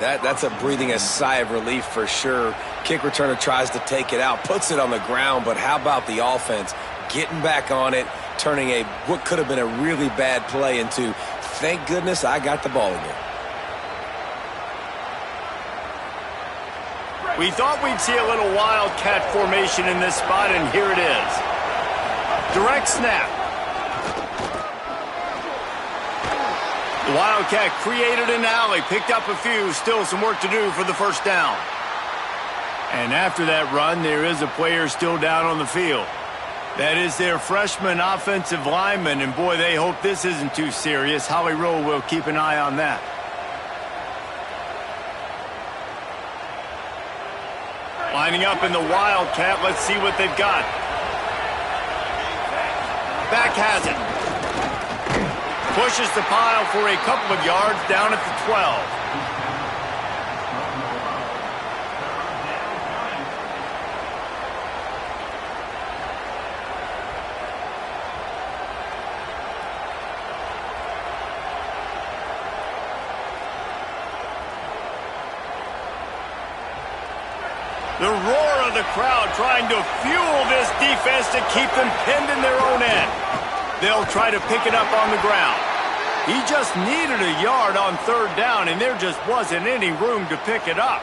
That's a breathing a sigh of relief for sure. Kick returner tries to take it out, puts it on the ground, but how about the offense getting back on it, turning what could have been a really bad play into, thank goodness I got the ball again. We thought we'd see a little wildcat formation in this spot, and here it is. Direct snap. The Wildcat created an alley, picked up a few, still some work to do for the 1st down. And after that run, there is a player still down on the field. That is their freshman offensive lineman, and boy, they hope this isn't too serious. Holly Rowe will keep an eye on that. Lining up in the Wildcat, let's see what they've got. Back has it. Pushes the pile for a couple of yards down at the 12. The roar of the crowd trying to fuel this defense to keep them pinned in their own end. They'll try to pick it up on the ground. He just needed a yard on 3rd down, and there just wasn't any room to pick it up.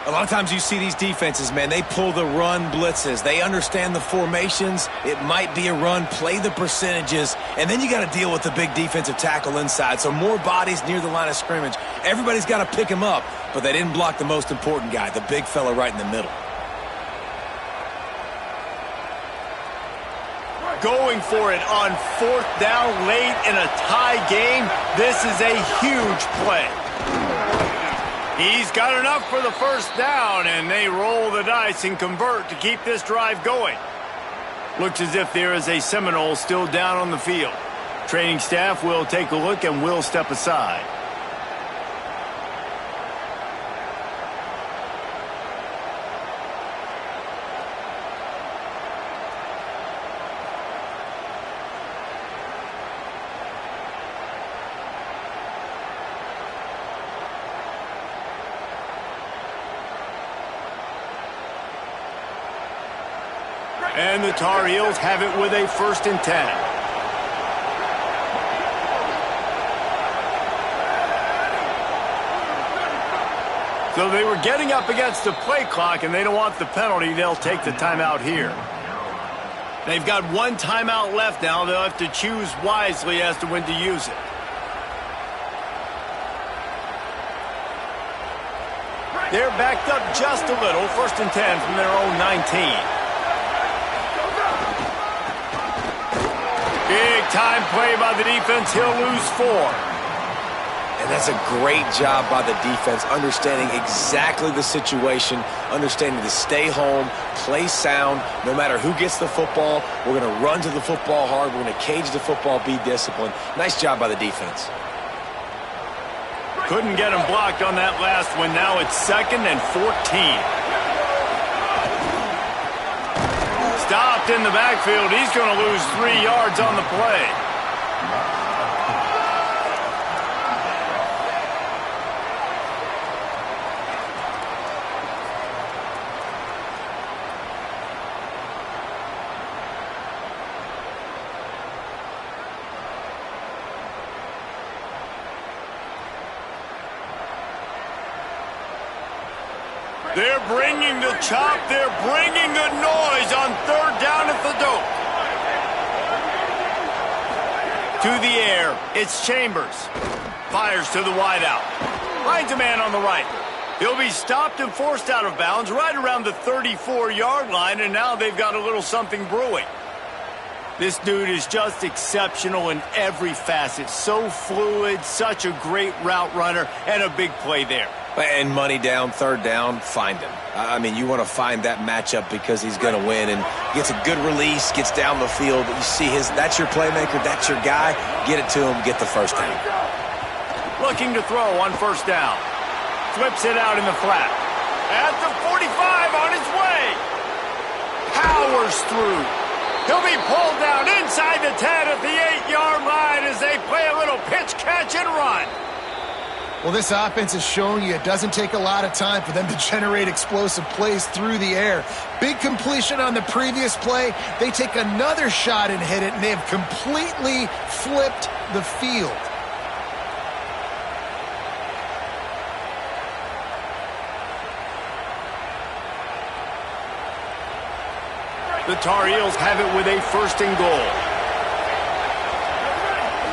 A lot of times you see these defenses, man, they pull the run blitzes. They understand the formations. It might be a run, play the percentages, and then you got to deal with the big defensive tackle inside. So more bodies near the line of scrimmage. Everybody's got to pick him up, but they didn't block the most important guy, the big fella right in the middle. Going for it on 4th down late in a tie game. This is a huge play. He's got enough for the first down, and they roll the dice and convert to keep this drive going. Looks as if there is a Seminole still down on the field. Training staff will take a look and will step aside. And the Tar Heels have it with a 1st and 10. So they were getting up against the play clock, and they don't want the penalty. They'll take the timeout here. They've got 1 timeout left now. They'll have to choose wisely as to when to use it. They're backed up just a little. 1st and 10 from their own 19. Big-time play by the defense. He'll lose 4. And that's a great job by the defense, understanding exactly the situation, understanding to stay home, play sound. No matter who gets the football, we're going to run to the football hard. We're going to cage the football, be disciplined. Nice job by the defense. Couldn't get him blocked on that last one. Now it's 2nd and 14. Stopped in the backfield. He's going to lose 3 yards on the play. They're bringing the chop. They're bringing the noise on 3rd down at the dope. To the air, it's Chambers. Fires to the wideout. Finds a man on the right. He'll be stopped and forced out of bounds right around the 34-yard line, and now they've got a little something brewing. This dude is just exceptional in every facet. So fluid, such a great route runner, and a big play there. And money down, 3rd down, find him. I mean, you want to find that matchup because he's going to win and gets a good release, gets down the field. You see that's your playmaker, that's your guy. Get it to him, get the 1st down. Looking to throw on 1st down. Flips it out in the flat. At the 45 on his way. Powers through. He'll be pulled down inside the 10 at the 8-yard line as they play a little pitch, catch, and run. Well, this offense is showing you it doesn't take a lot of time for them to generate explosive plays through the air. Big completion on the previous play. They take another shot and hit it, and they have completely flipped the field. The Tar Heels have it with a 1st and goal.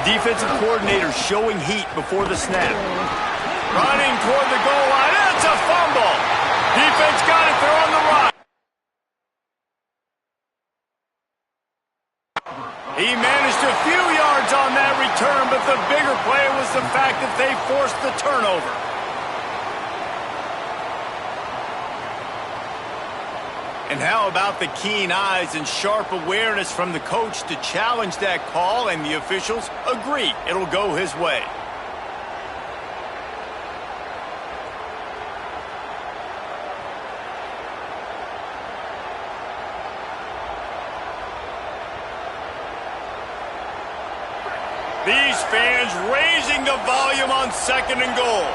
Defensive coordinator showing heat before the snap. Running toward the goal line. It's a fumble. Defense got it. They're on the run. He managed a few yards on that return, but the bigger play was the fact that they forced the turnover. And how about the keen eyes and sharp awareness from the coach to challenge that call, and the officials agree it'll go his way. These fans raising the volume on 2nd and goal.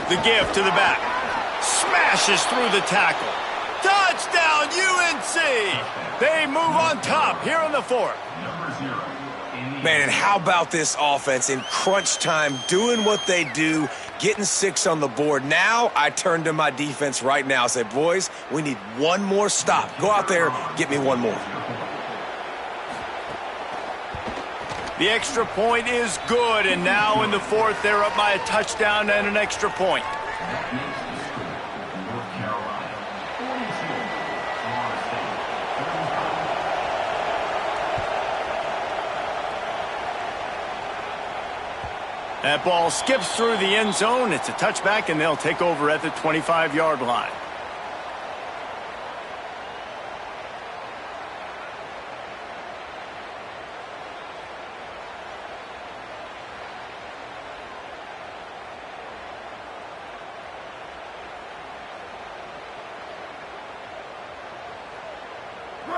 The give to the back. Smashes through the tackle. Touchdown, UNC! They move on top here in the 4th. Number 0, Man, and how about this offense in crunch time, doing what they do, getting 6 on the board. Now I turn to my defense right now. I say, boys, we need one more stop. Go out there, get me one more. The extra point is good, and now in the fourth, they're up by a touchdown and an extra point. That ball skips through the end zone. It's a touchback, and they'll take over at the 25-yard line.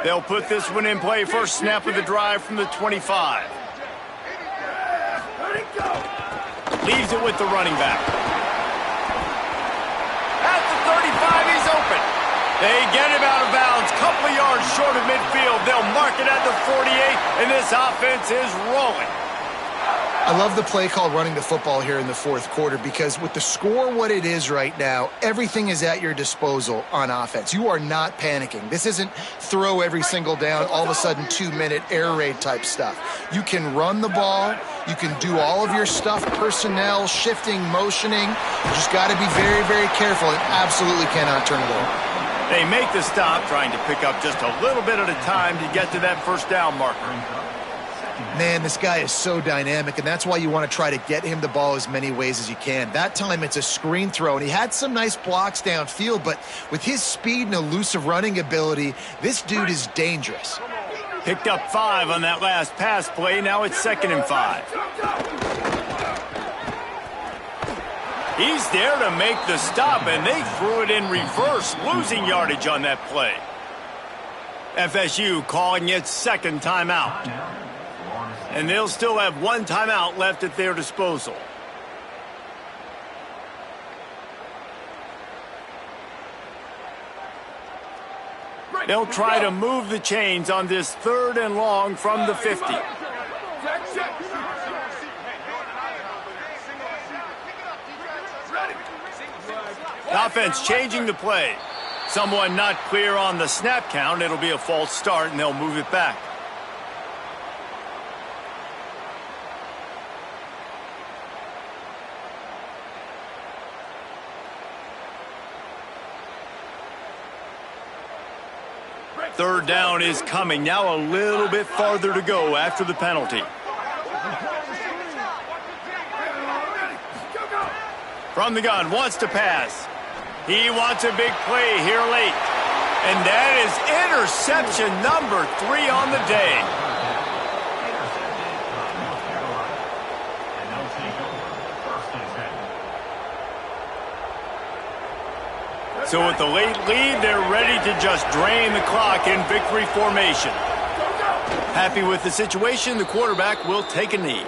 They'll put this one in play. First snap of the drive from the 25. Leaves it with the running back. At the 35, he's open. They get him out of bounds. Couple of yards short of midfield. They'll mark it at the 48, and this offense is rolling. I love the play call running the football here in the fourth quarter because with the score what it is right now, everything is at your disposal on offense. You are not panicking. This isn't throw every single down, all of a sudden 2-minute air raid type stuff. You can run the ball. You can do all of your stuff, personnel, shifting, motioning. You just got to be very, very careful and absolutely cannot turn it over. They make the stop, trying to pick up just a little bit at a time to get to that first down marker. Man, this guy is so dynamic, and that's why you want to try to get him the ball as many ways as you can. That time it's a screen throw, and he had some nice blocks downfield, but with his speed and elusive running ability, this dude is dangerous. Picked up 5 on that last pass play. Now it's 2nd and 5. He's there to make the stop, and they threw it in reverse, losing yardage on that play. FSU calling its second timeout. And they'll still have one timeout left at their disposal. They'll try to move the chains on this 3rd and long from the 50. The offense changing the play. Someone not clear on the snap count. It'll be a false start, and they'll move it back. Third down is coming. Now a little bit farther to go after the penalty. From the gun, wants to pass. He wants a big play here late. And that is interception number 3 on the day. So with the late lead, they're ready to just drain the clock in victory formation. Happy with the situation, the quarterback will take a knee.